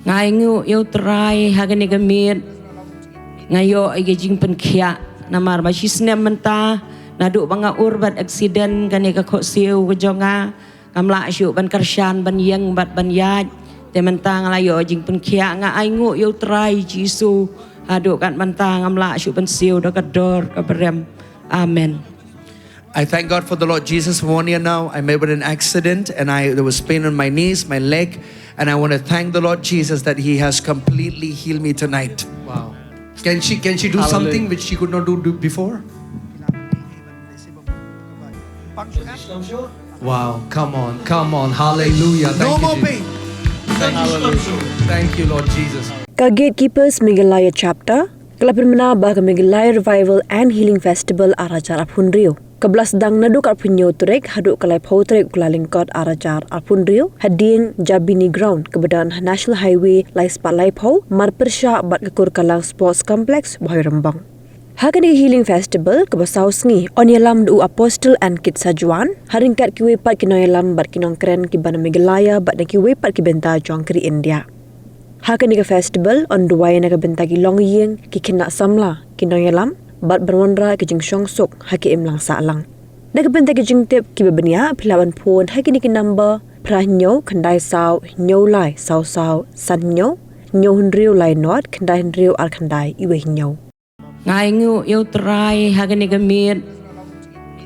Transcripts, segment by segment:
Ngayu try hagani gamit ngayo ay gajing penkia namar basisnem menta naduk banga urbat accident kani ka khosiu kejonga kamla asyu ban karshan ban yang bat ban yaj te menta ngalayo jing penkia nga aingu yo try jisu aduk kan menta ngamla asyu ban siu do kador kabrem. Amen. I thank God for the Lord Jesus. For 1 year now, I met with an accident and there was pain on my knees, my leg, and I want to thank the Lord Jesus that He has completely healed me tonight. Wow. Can she do something which she could not do before? Wow. Come on. Hallelujah. No more pain. Thank you, Lord Jesus. Ka Gatekeepers Meghalaya chapter, kalapin menabah ka Meghalaya Revival and Healing Festival arajar apun rio. Kablas dang naduk arpunyo turek haduk kalai pautrek kulalingkot arajar arpunrio hading Jabini ground kebedan National Highway lai spalai pau marpersha bat kekur kalang sports complex Bhoirymbong. Hakani Healing Festival kebasau Sngi onyalam du apostle and kit sajuan haringkat kiwe pat kinoyalam bat kinong keren kibana Meghalaya bat kiwe pat kibenta jongkri India. Hakani festival on duway na kabentagi longyeng kikina samla kinoyalam bat berwandra ke jing sok haki imlang salang. Nakabenta ke jing tip ki babania pilawan pon haki ni number prahnyo kandai saw nyo lai saw san nyo hunrio lai not kandai hunrio al kandai iwe nyo. Ngayu try hagani gamit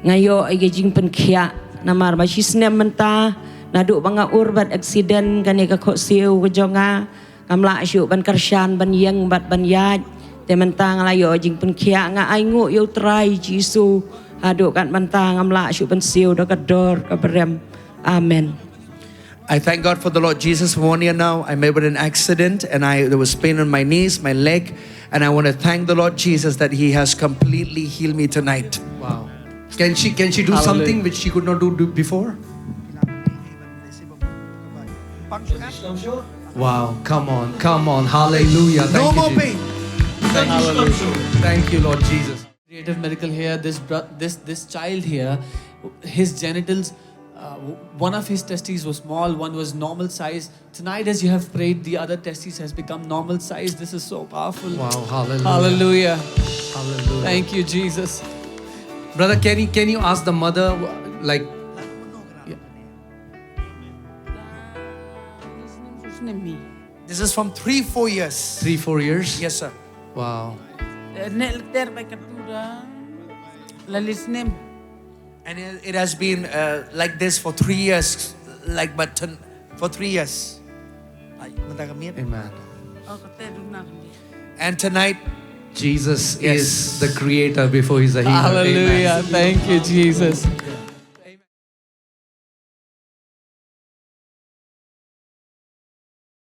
ngayo ay gajing penkia namar basisnem menta naduk banga urbat accident kani ka khosiu kejonga kamla asyu ban karshan ban yang bat ban yaj te menta ngalayo jing penkia nga aingu yo try jisu aduk kan menta ngamla asyu ban siu do kador kabrem. Amen. I thank God for the Lord Jesus. For 1 year now, I met with an accident and there was pain on my knees, my leg, and I want to thank the Lord Jesus that He has completely healed me tonight. Wow. Can she do something which she could not do before? Wow. Come on. Hallelujah. No more pain. Thank you, Lord Jesus. Creative miracle here. This child here, his genitals, one of his testes was small, one was normal size. Tonight, as you have prayed, the other testes has become normal size. This is so powerful. Wow. Hallelujah. Hallelujah. Thank you, Jesus. Brother, can you ask the mother, like, This is from 3-4 years. 3-4 years? Yes, sir. Wow. And it has been like this for 3 years, for 3 years. Amen. And tonight, Jesus Yes. is the creator before He's a healer. Hallelujah. Amen. Thank you, Jesus.